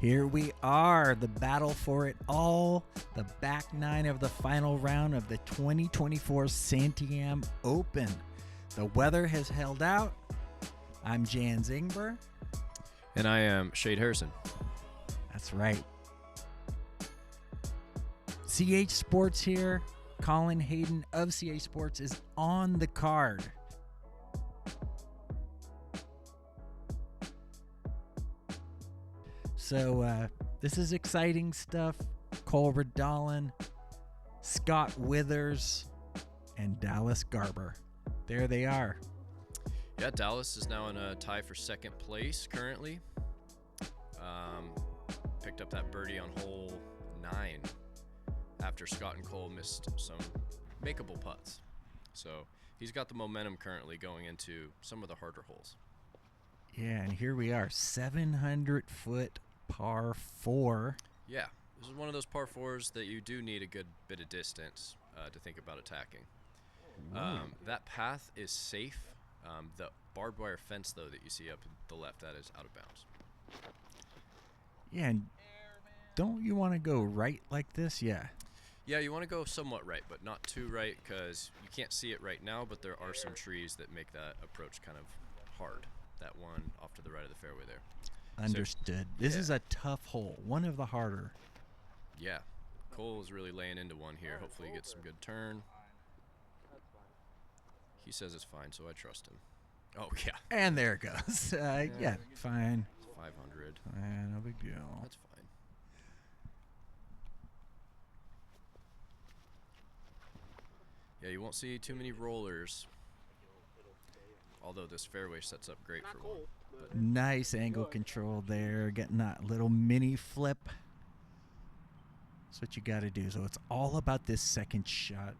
Here we are, the battle for it all, the back nine of the final round of the 2024 Santiam Open. The weather has held out. I'm Jans Ingber. And I am Shade Harrison. That's right. CH Sports here. Collin Hayden of CH Sports is on the card. So this is exciting stuff. Cole Redalen, Scott Withers, and Dallas Garber. There they are. Yeah, Dallas is now in a tie for second place currently. Picked up that birdie on hole 9 after Scott and Cole missed some makeable putts. So he's got the momentum currently going into some of the harder holes. Yeah, and here we are, 700-foot par 4. Yeah, this is one of those par 4s that you do need a good bit of distance to think about attacking. That path is safe. The barbed wire fence, though, that you see up the left, that is out of bounds. Yeah, and don't you want to go right like this? Yeah. Yeah, you want to go somewhat right, but not too right because you can't see it right now, but there are some trees that make that approach kind of hard. That one off to the right of the fairway there. Understood. This is a tough hole, one of the harder. Yeah, Cole is really laying into one here. Hopefully he gets some good turn. He says it's fine, so I trust him. Oh, yeah. And there it goes. Yeah, fine. 500. No big deal. That's fine. Yeah, you won't see too many rollers. Although this fairway sets up great for one. But nice angle control there. Getting that little mini flip. That's what you got to do. So it's all about this second shot.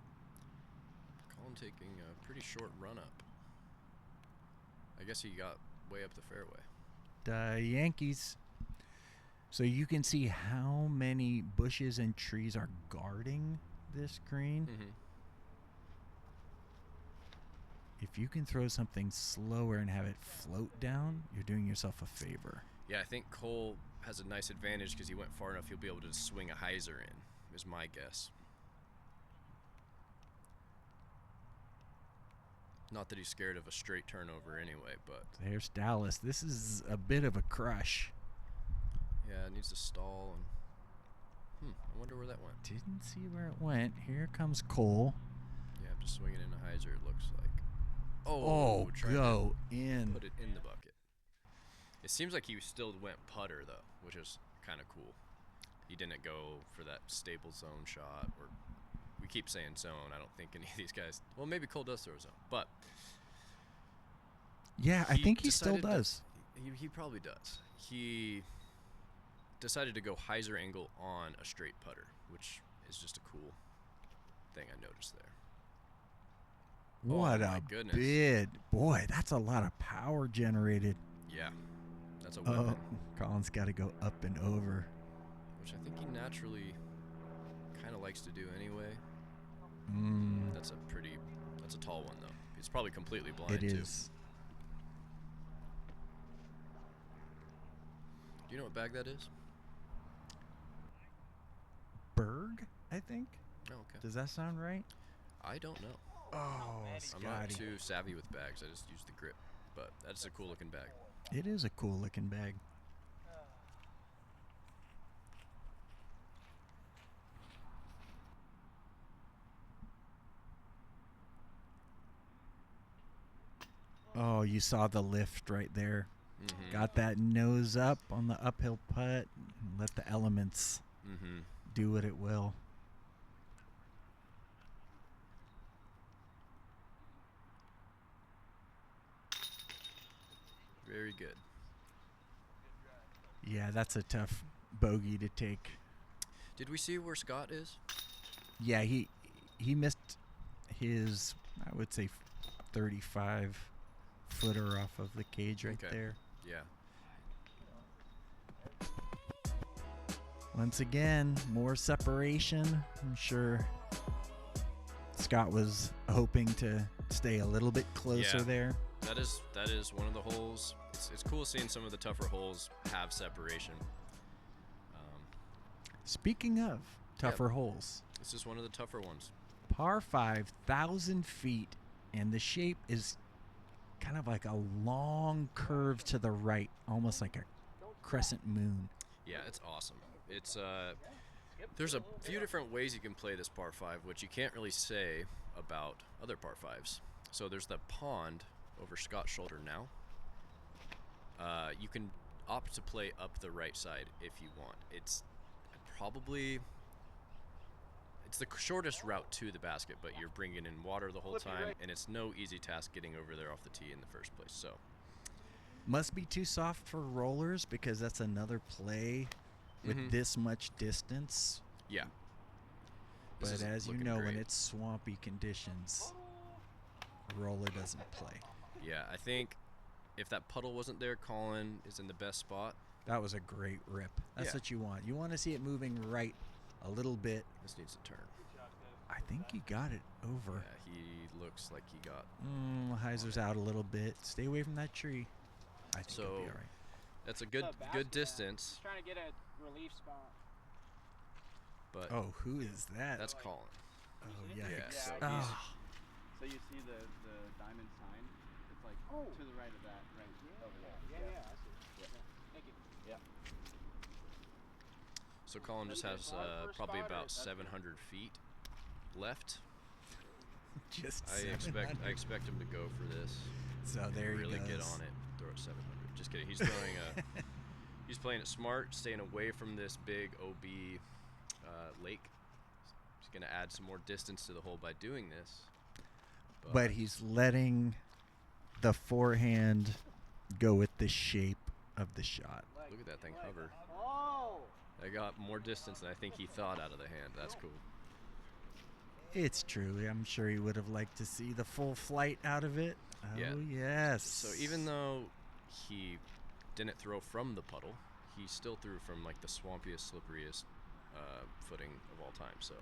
Collin taking a pretty short run up. I guess he got way up the fairway. The Yankees. So you can see how many bushes and trees are guarding this green. Mm-hmm. If you can throw something slower and have it float down, you're doing yourself a favor. Yeah, I think Cole has a nice advantage because he went far enough he'll be able to swing a hyzer in, is my guess. Not that he's scared of a straight turnover anyway, but... There's Dallas. This is a bit of a crush. Yeah, it needs to stall. And I wonder where that went. Didn't see where it went. Here comes Cole. Yeah, just swinging in a hyzer, it looks like. Oh, go in. Put it in the bucket. It seems like he still went putter, though, which is kind of cool. He didn't go for that stable zone shot. Or we keep saying zone. I don't think any of these guys... Well, maybe Cole does throw a zone, but... Yeah, I think he still does. He probably does. He decided to go hyzer angle on a straight putter, which is just a cool thing I noticed there. What a bid. Boy, that's a lot of power generated. Yeah, that's a weapon. Collin's got to go up and over. Which I think he naturally kind of likes to do anyway. That's a tall one, though. He's probably completely blind, too. It is. is. Do you know what bag that is? Berg, I think. Oh, okay. Does that sound right? I don't know. Oh, I'm not too savvy with bags. I just use the grip. But that's a cool-looking bag. It is a cool-looking bag. Oh, you saw the lift right there. Mm-hmm. Got that nose up on the uphill putt. Let the elements do what it will. Very good. Yeah, that's a tough bogey to take. Did we see where Scott is? Yeah, he missed his, I would say, 35-footer off of the cage right there. Yeah. Once again, more separation. I'm sure Scott was hoping to stay a little bit closer there. That is one of the holes. It's cool seeing some of the tougher holes have separation. Speaking of tougher holes, This is one of the tougher ones. par 5, 1,000 feet, and the shape is kind of like a long curve to the right, almost like a crescent moon. Yeah, it's awesome. It's there's a few different ways you can play this par 5, which you can't really say about other par 5s. So there's the pond over Scott's shoulder now. You can opt to play up the right side if you want. It's the shortest route to the basket, but you're bringing in water the whole time, and it's no easy task getting over there off the tee in the first place. So Must be too soft for rollers because that's another play with this much distance. yeah. But This is as you looking know, when great. it's swampy conditions, a roller doesn't play. Yeah, I think if that puddle wasn't there, Collin is in the best spot. That was a great rip. That's Yeah. what you want. You want to see it moving right a little bit. This needs to turn. I think he got it over. Yeah, he looks like he got. Heiser's out a little bit. Stay away from that tree. I think it'll be all right. That's a good distance. Trying to get a relief spot. But Oh, who is that? that's Collin. Oh, Yeah, yikes. so Ah. So you see the diamond sign? It's like to the right of that, right over there. Yeah, I see. Thank you. Yeah. So Collin just has probably about 700 feet left. Just I 700. expect him to go for this. So there he really goes. get on it. Throw it 700. Just kidding. He's throwing he's playing it smart, staying away from this big OB lake. He's going to add some more distance to the hole by doing this. But he's letting the forehand go with the shape of the shot. Look at that thing hover. Oh! I got more distance than I think he thought out of the hand. That's cool. It's true. I'm sure he would have liked to see the full flight out of it. Oh, Yeah. yes. So even though he didn't throw from the puddle, he still threw from like the swampiest, slipperiest footing of all time. So,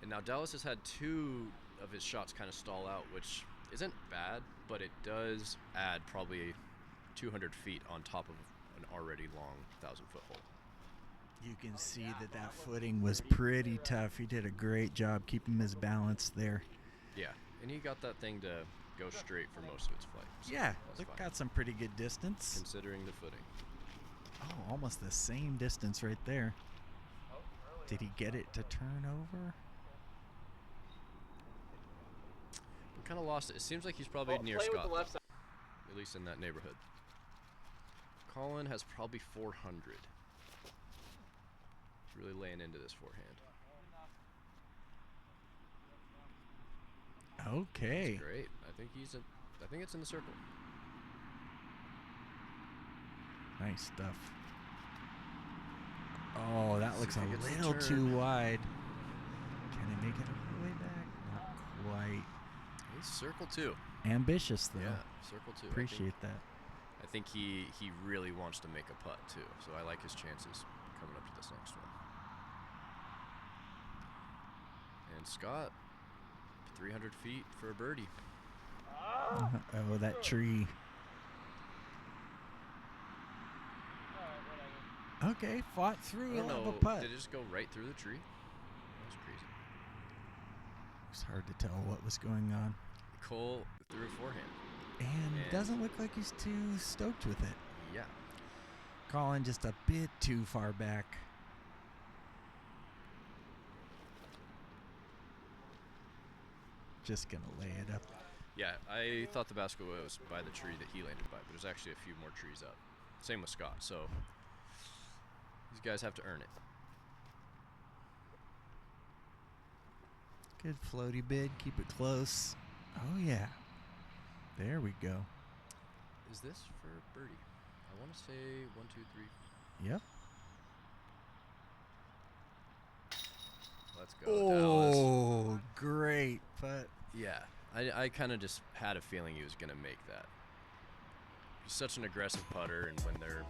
and now Dallas has had 2 of his shots kind of stall out, which isn't bad, but it does add probably 200 feet on top of an already long 1,000-foot hole. You can see that footing was pretty tough. He did a great job keeping his balance there. Yeah, and he got that thing to go straight for most of its flight. So Yeah, that's look, fine, got some pretty good distance. considering the footing. Oh, almost the same distance right there. Did he get it to turn over? We kind of lost it. It seems like he's probably near play with Scott, the left side. at least in that neighborhood. Collin has probably 400. He's really laying into this forehand. Okay. Great. I think it's in the circle. Nice stuff. Oh, that See looks if a he gets the little turn. too wide. Can he make it all the way back? Not quite. He's circle 2. Ambitious, though. Yeah, circle 2. Appreciate that. I think he really wants to make a putt too, so I like his chances coming up to this next one. And Scott, 300 feet for a birdie. Oh, that tree. Okay, fought I through don't a know, putt. did it just go right through the tree? That was crazy. It's hard to tell what was going on. Cole threw a forehand. And And- doesn't look like he's too stoked with it. Yeah. Collin just a bit too far back. Just gonna lay it up. Yeah, I thought the basket was by the tree that he landed by, but there's actually a few more trees up. Same with Scott, so these guys have to earn it. Good floaty bid. Keep it close. Oh, yeah. There we go. Is this for birdie? I want to say 1, 2, 3. Yep. Let's go, Dallas. Oh, great putt. Yeah, I kind of just had a feeling he was going to make that. He's such an aggressive putter, and when they're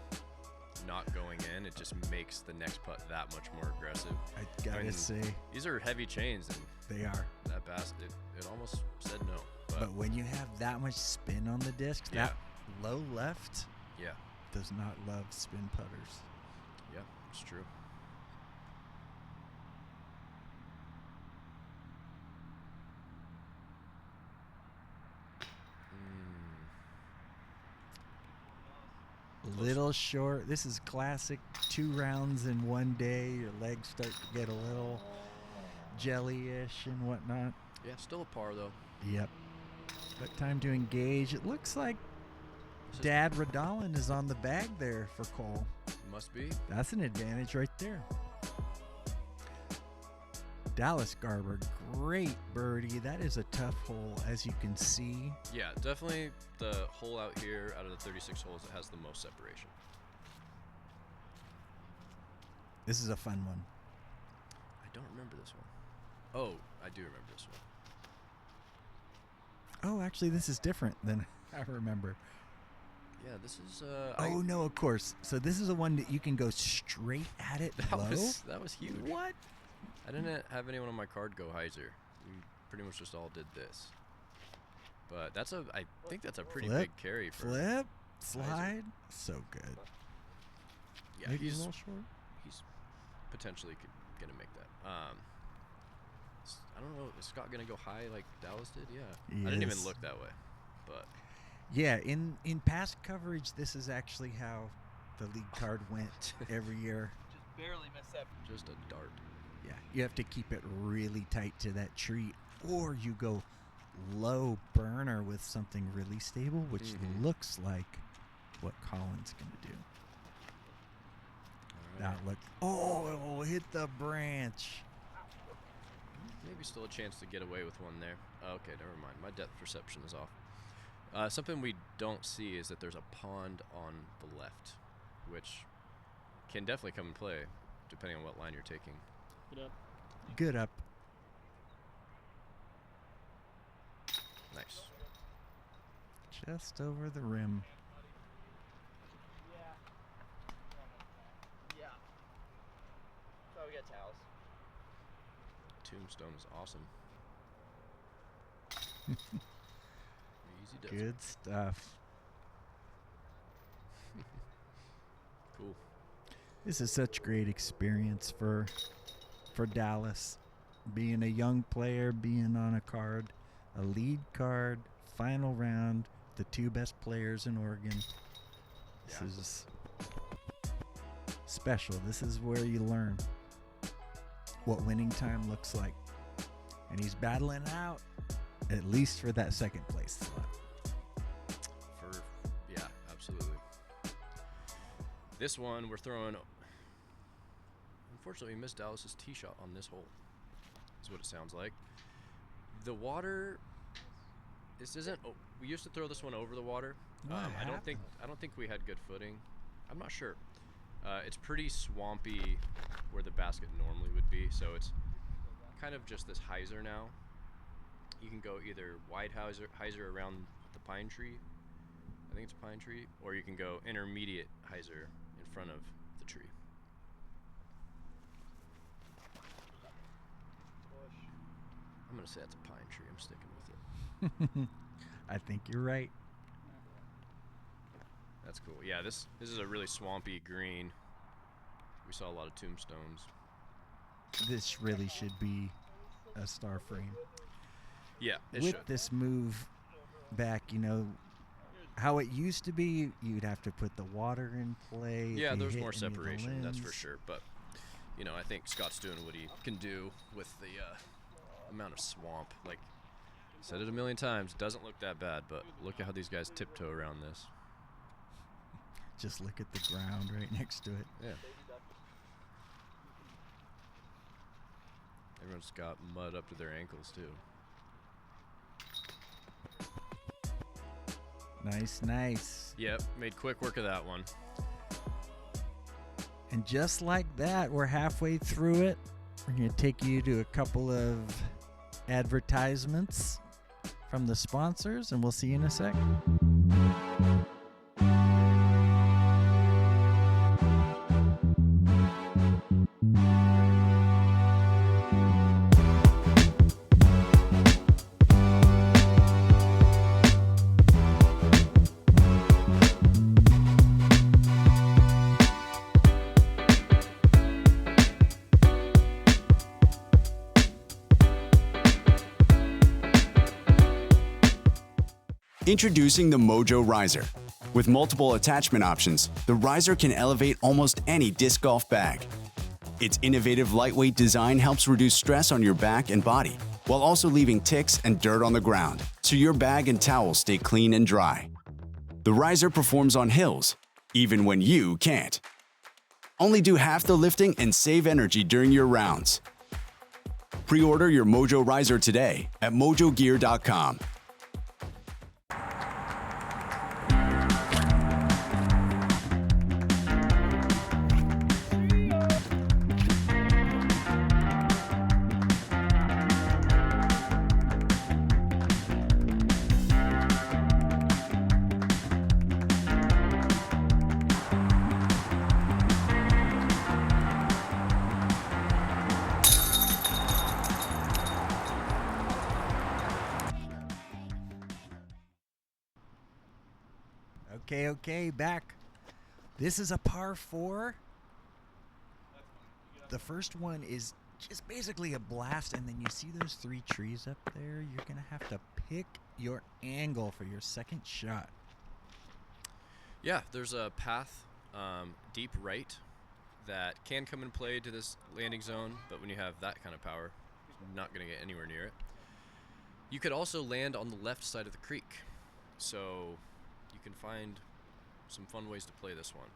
not going in, it just makes the next putt that much more aggressive. I gotta mean, say, These are heavy chains, and they are. that basket, it almost said no. But when you have that much spin on the disc, Yeah. that low left Yeah, does not love spin putters. yeah, it's true. Little short. This is classic 2 rounds in one day. Your legs start to get a little jelly-ish and whatnot. Yeah, still a par though. Yep. But time to engage. It looks like Dad Redalen is on the bag there for Cole. Must be. That's an advantage right there. Dallas Garber, great birdie. That is a tough hole, as you can see. Yeah, definitely the hole out here out of the 36 holes that has the most separation. This is a fun one. I don't remember this one. Oh, I do remember this one. Oh, actually, this is different than I remember. Yeah, this is. Oh, no, of course. So this is the one that you can go straight at it low? That was huge. What? I didn't have anyone on my card go hyzer. We pretty much just all did this. But I think that's a pretty Flip, big carry for Flip, slide. So good. Yeah, Maybe he's a little short. He's potentially gonna make that. I don't know. Is Scott gonna go high like Dallas did? Yeah. I didn't even Yes. look that way, but Yeah, in past coverage, this is actually how the league card went every year. Just barely missed that. just a dart. Yeah, you have to keep it really tight to that tree, or you go low burner with something really stable, which looks like what Collin's going to do. All right. That look. Oh, hit the branch. Maybe still a chance to get away with one there. Okay, never mind. My depth perception is off. Something we don't see is that there's a pond on the left, which can definitely come and play, depending on what line you're taking. Good up. Good up. Nice. Just over the rim. Yeah. So we got towels. Tombstone is awesome. Easy does. Good stuff. Cool. This is such great experience for Dallas. Being a young player, being on a card, a lead card, final round, the 2 best players in Oregon. This is special. This is where you learn what winning time looks like. And he's battling out, at least for that second place slot. Yeah, absolutely. This one we're throwing. Unfortunately, we missed Dallas's tee shot on this hole. Is what it sounds like. The water. This isn't. We used to throw this one over the water. I don't think we had good footing. I'm not sure. It's pretty swampy where the basket normally would be, so it's kind of just this hyzer now. You can go either wide hyzer around the pine tree. I think it's a pine tree, or you can go intermediate hyzer in front of the tree. I'm gonna say that's a pine tree. I'm sticking with it. I think you're right. That's cool. Yeah, this is a really swampy green. We saw a lot of tombstones. This really should be a star frame. Yeah, it With should. this move back, how it used to be, you'd have to put the water in play. if Yeah, you there's hit more any of the separation, that's for limbs. sure. But, I think Scott's doing what he can do with the amount of swamp. Like, said it a million times, doesn't look that bad, but look at how these guys tiptoe around this. Just look at the ground right next to it. Yeah. Everyone's got mud up to their ankles, too. Nice. Yep, made quick work of that one. And just like that, we're halfway through it. We're going to take you to a couple of advertisements from the sponsors, and we'll see you in a sec. Introducing the Mojo Riser. With multiple attachment options, the riser can elevate almost any disc golf bag. Its innovative lightweight design helps reduce stress on your back and body, while also leaving ticks and dirt on the ground, so your bag and towel stay clean and dry. The riser performs on hills, even when you can't. Only do half the lifting and save energy during your rounds. Pre-order your Mojo Riser today at mojogear.com. Okay, back. This is a par 4. The first one is just basically a blast, and then you see those 3 trees up there. You're going to have to pick your angle for your second shot. Yeah, there's a path deep right that can come and play to this landing zone, but when you have that kind of power, you're not going to get anywhere near it. You could also land on the left side of the creek, so you can find some fun ways to play this one.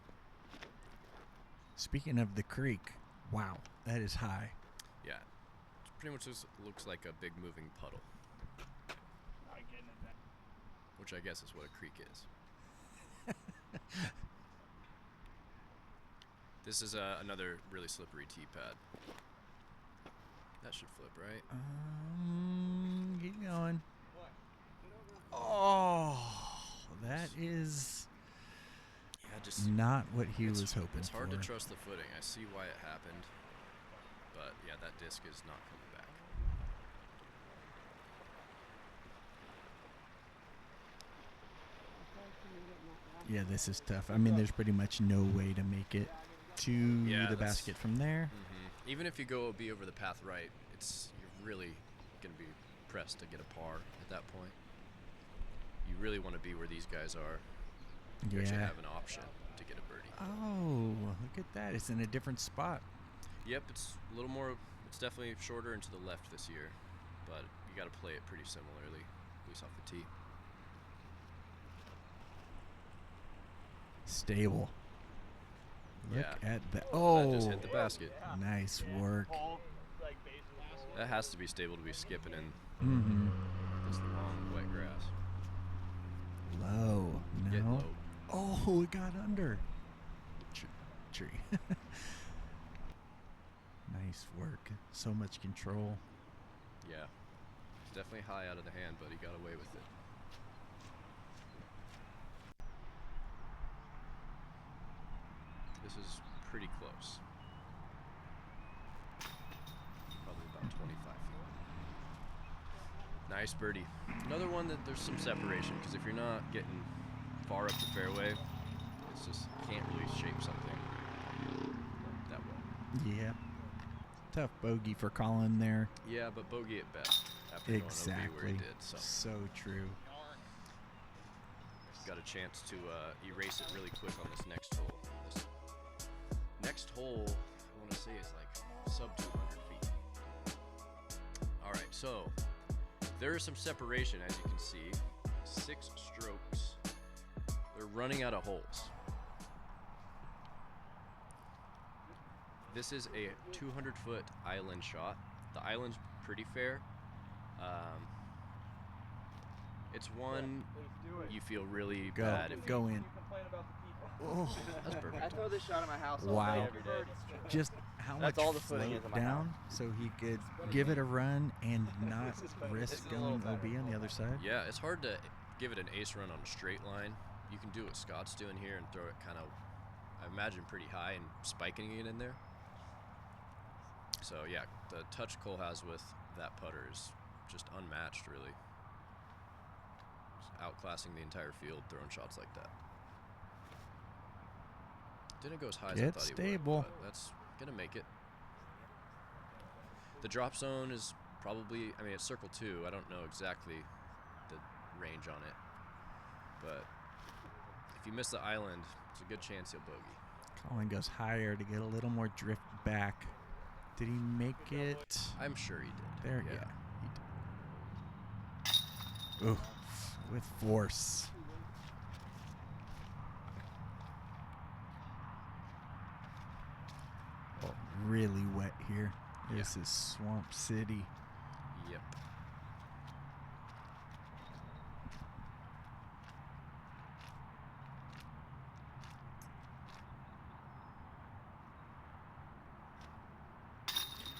Speaking of the creek, wow, that is high. Yeah, it pretty much just looks like a big moving puddle, which I guess is what a creek is. This is another really slippery tee pad. That should flip, right? Keep going. Oh, that is just not what he was hoping for. It's hard to trust the footing. I see why it happened, but yeah, that disc is not coming back. Yeah, this is tough. I mean, there's pretty much no way to make it to the basket from there. Mm-hmm. Even if you go be over the path right, you're really going to be pressed to get a par at that point. You really want to be where these guys are. You actually have an option to get a birdie. Oh, look at that. It's in a different spot. Yep, it's a little more, it's definitely shorter and to the left this year, but you got to play it pretty similarly, at least off the tee. Stable. Look at that. That Oh, just hit the basket. Nice work. That has to be stable to be skipping in this long, wet grass. Low. No. Get low. Oh, it got under. Tree. Nice work. So much control. Yeah. It's definitely high out of the hand, but he got away with it. This is pretty close. Probably about 25 feet. Nice birdie. Another one that there's some separation, because if you're not getting far up the fairway, it's just can't really shape something that well. Yeah. Tough bogey for Collin there. Yeah, but bogey at best after going OB where he did. So true. got a chance to erase it really quick on this next hole. This next hole, I want to say, is like sub 200 feet. All right, so there is some separation, as you can see. 6 strokes. They're running out of holes. This is a 200-foot island shot. The island's pretty fair. It's one you feel really bad if go you in. Oh, That's perfect. I throw this shot at my house all Wow. day, every day. Just how That's much all the footing float is in my down so he could give it a run and not risk going OB on the other side? Yeah, it's hard to give it an ace run on a straight line. You can do what Scott's doing here and throw it kind of, I imagine, pretty high and spiking it in there. So yeah, the touch Cole has with that putter is just unmatched, really. Just outclassing the entire field throwing shots like that. Didn't go as high as I Get thought he stable. would, but that's gonna make it. The drop zone is probably, I mean, it's circle 2. I don't know exactly the range on it, but if you miss the island, it's a good chance he'll bogey. Collin goes higher to get a little more drift back. Did he make it? I'm sure he did. There, Yeah. He did. Ooh, with force. Oh, really wet here. This is Swamp City. Yep.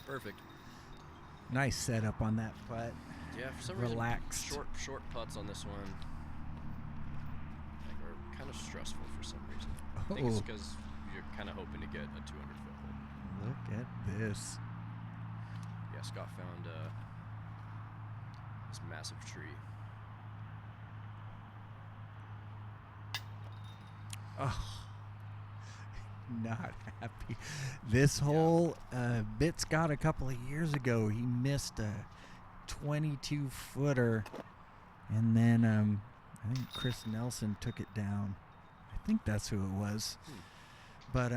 Perfect. Nice setup on that putt. Yeah, for some Relaxed. reason, short putts on this one. Like, are kind of stressful for some reason. I think it's Oh. because you're kind of hoping to get a 200-foot hole. Look at this. Yeah, Scott found this massive tree. Oh, not happy. This hole bit Scott a couple of years ago. He missed a 22-footer, and then I think Chris Nelson took it down. I think that's who it was. But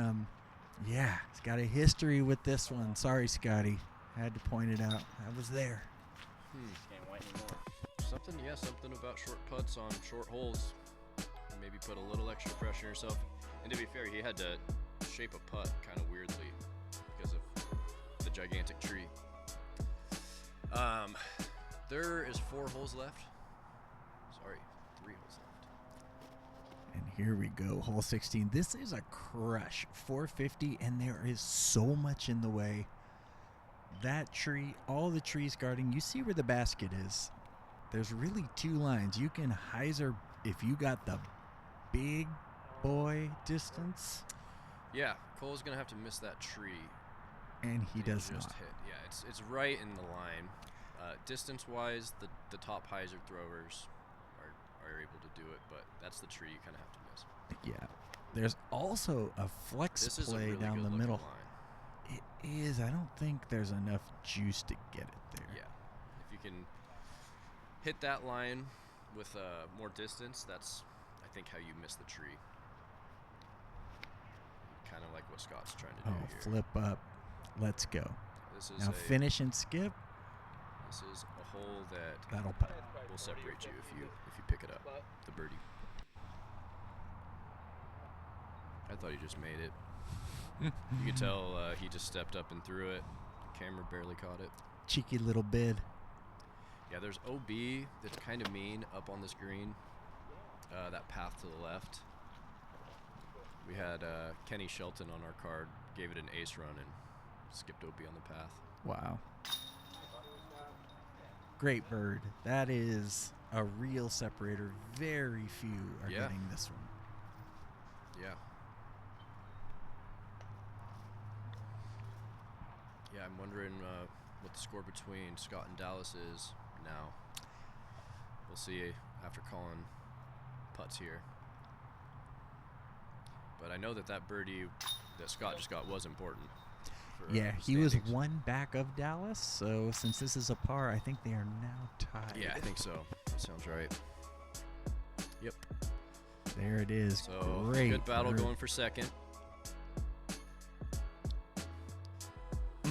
yeah, he's got a history with this one. Sorry, Scotty. Had to point it out. I was there. Can't wait anymore. Something about short putts on short holes. Maybe put a little extra pressure on yourself. And to be fair, he had to shape a putt kind of weirdly because of the gigantic tree. There is 4 holes left. Sorry, 3 holes left. And here we go, hole 16. This is a crush, 450, and there is so much in the way. That tree, all the trees guarding, you see where the basket is. There's really 2 lines. You can hyzer if you got the big boy distance, Yeah, Cole's gonna have to miss that tree. and he does just not. hit. Yeah, it's right in the line. Distance-wise, the top hyzer throwers are able to do it, but that's the tree you kind of have to miss. Yeah. There's also a flex This is a play really down good the looking middle. line. It is. I don't think there's enough juice to get it there. Yeah, if you can hit that line with more distance, that's I think how you miss the tree. Kind of like what Scott's trying to do Oh, here. flip up. Let's go. This is Now finish and skip. This is a hole that That'll putt. will separate you if you pick it up, the birdie. I thought he just made it. You could tell he just stepped up and threw it. Camera barely caught it. Cheeky little bid. Yeah, there's OB that's kind of mean up on this green. That path to the left. We had Kenny Shelton on our card, gave it an ace run and skipped OB on the path. Wow. Great bird. That is a real separator. Very few are Yeah. getting this one. Yeah. Yeah, I'm wondering what the score between Scott and Dallas is now. We'll see after Collin putts here. But I know that birdie that Scott just got was important. For, Yeah, he was standings. one back of Dallas, so since this is a par, I think they are now tied. Yeah, I think so. That sounds right. Yep. There it is. So Great good battle bird. going for second.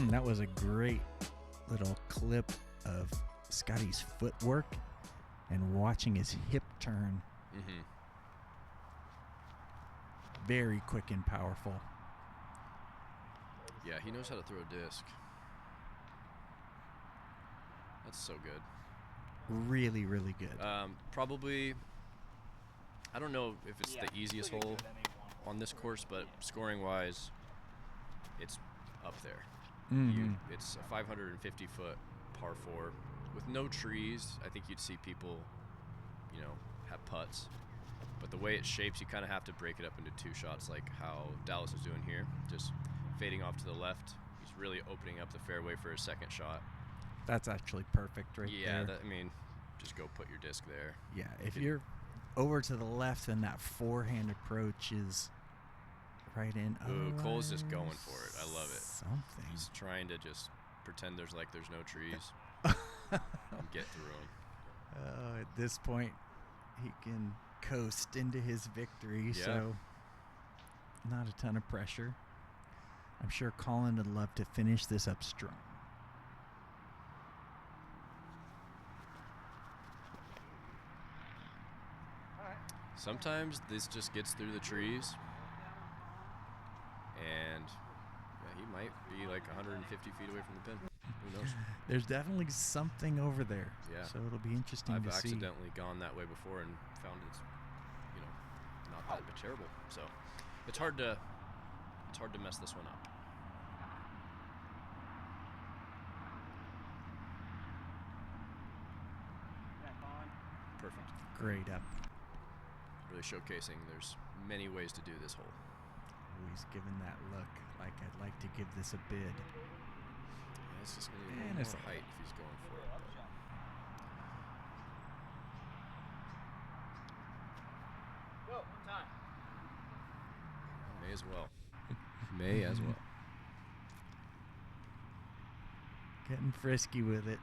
That was a great little clip of Scotty's footwork and watching his hip turn. Mm-hmm. Very quick and powerful. Yeah, he knows how to throw a disc. That's so good. Really, really good. Probably, I don't know if it's the easiest hole on this course, but scoring-wise, it's up there. Mhm. It's a 550-foot par 4 with no trees. I think you'd see people, have putts. But the way it shapes, you kind of have to break it up into 2 shots like how Dallas is doing here. Just fading off to the left. He's really opening up the fairway for his second shot. That's actually perfect right Yeah, there. just go put your disc there. Yeah, if you're over to the left and that forehand approach is right in. Ooh, Cole's just going for it. I love it. Something. He's trying to just pretend there's no trees and get through them. At this point, he can coast into his victory, Yeah. so not a ton of pressure. I'm sure Collin would love to finish this up strong. Sometimes this just gets through the trees, and yeah, he might be like 150 feet away from the pin. Who knows? There's definitely something over there. Yeah. So it'll be interesting I've to see. accidentally gone that way before and found it's, not that terrible. So it's hard to mess this one up. Back on. Perfect. Great up. Really showcasing there's many ways to do this hole. Oh, he's given that look like I'd like to give this a bid. Yeah, it's just gonna And need it's more height if he's going for it. Go. One time. But may as well. May as well. Getting frisky with it.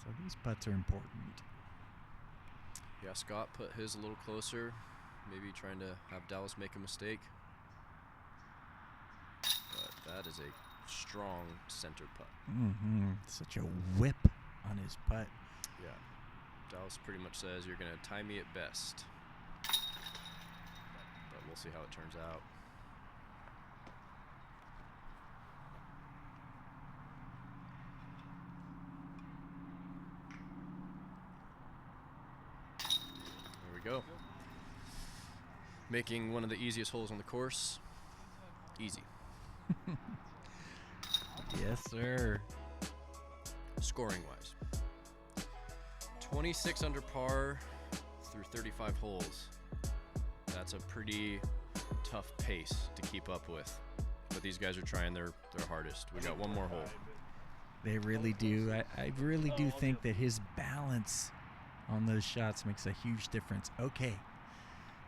So these putts are important. Yeah, Scott put his a little closer, maybe trying to have Dallas make a mistake. But that is a strong center putt. Such a whip on his putt. Yeah. Dallas pretty much says you're going to tie me at best. But we'll see how it turns out. There we go. Making one of the easiest holes on the course. Easy. Yes, sir. Scoring wise, 26 under par through 35 holes. That's a pretty tough pace to keep up with, but these guys are trying their hardest. We got one more hole. They really do. I really do think that his balance on those shots makes a huge difference. Okay,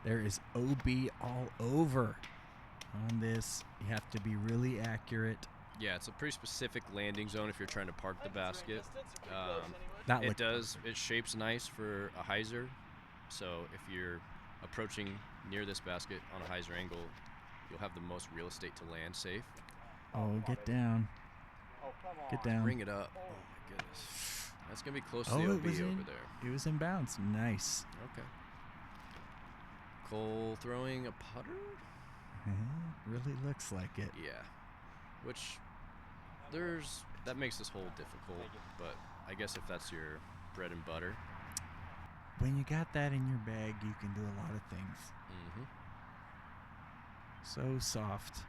there is OB all over on this. You have to be really accurate. Yeah, it's a pretty specific landing zone if you're trying to park the basket. That It shapes nice for a hyzer, so if you're approaching near this basket on a hyzer angle, you'll have the most real estate to land safe. Oh, get down. Get down. Bring it up. Oh my goodness. That's going to be close to Oh, the it OB was over in. there. It was in bounds. Nice. Okay. Cole throwing a putter? Really looks like it. Yeah. Which that makes this hole difficult, but I guess if that's your bread and butter. When you got that in your bag, you can do a lot of things. Mm-hmm. So soft.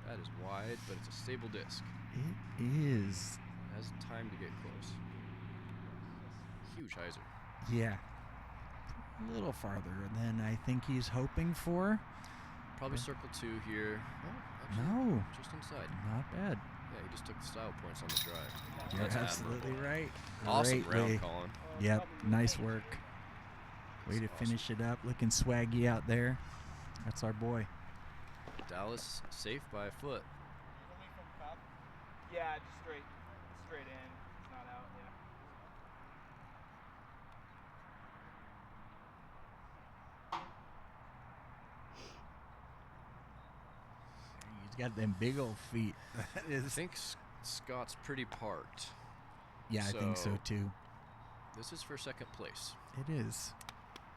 That is wide, but it's a stable disc. It is. It has time to get close. Huge hyzer. Yeah. A little farther than I think he's hoping for. Probably circle 2 here. Oh, actually, No. just inside. Not bad. Yeah, he just took the style points on the drive. You're That's absolutely admirable. right. Awesome Great round, way. Collin. Yep. Nice work. Way to That's awesome. finish it up. Looking swaggy out there. That's our boy. Dallas safe by a foot. Yeah, just straight in. It's not out. Yeah. He's got them big old feet. That I is. think Scott's pretty parked. Yeah, I think so so- too. This is for second place, It is.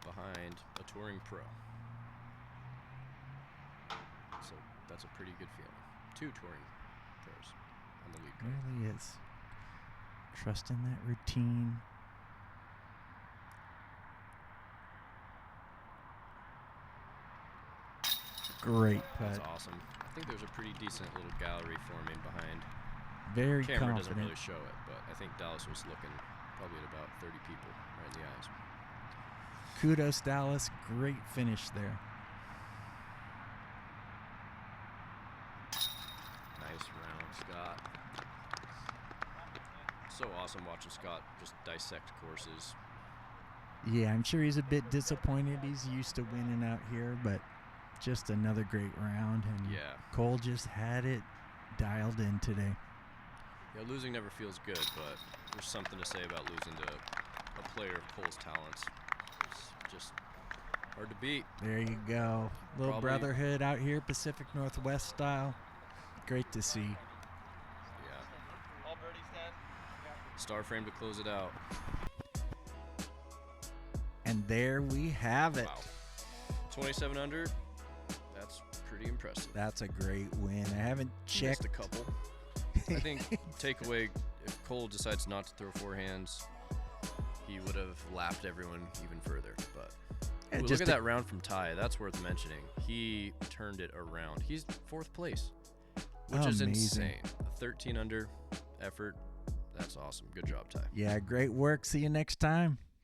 behind a touring pro. So that's a pretty good feeling. 2 touring pros on the lead It card. really is. Trust in that routine. Great That's putt. awesome. I think there's a pretty decent little gallery forming behind. Very Camera confident. doesn't really show it, but I think Dallas was looking probably at about 30 people right in the eyes. Kudos, Dallas. Great finish there. Nice round, Scott. So awesome watching Scott just dissect courses. Yeah, I'm sure he's a bit disappointed. He's used to winning out here, but just another great round. And Yeah. Cole just had it dialed in today. Yeah, losing never feels good, but there's something to say about losing to a player of Cole's talents. It's just hard to beat. There you go. Little Probably- brotherhood out here, Pacific Northwest style. Great to see. Yeah. All birdies, Dad? Star frame to close it out. And there we have it. Wow. 27 under. That's pretty impressive. That's a great win. I haven't Missed checked. a couple. I think takeaway, if Cole decides not to throw forehands, he would have lapped everyone even further. But Yeah, ooh, look just at a- that round from Ty. That's worth mentioning. He turned it around. He's 4th place, which is Amazing. insane. A 13 under effort. That's awesome. Good job, Ty. Yeah, great work. See you next time.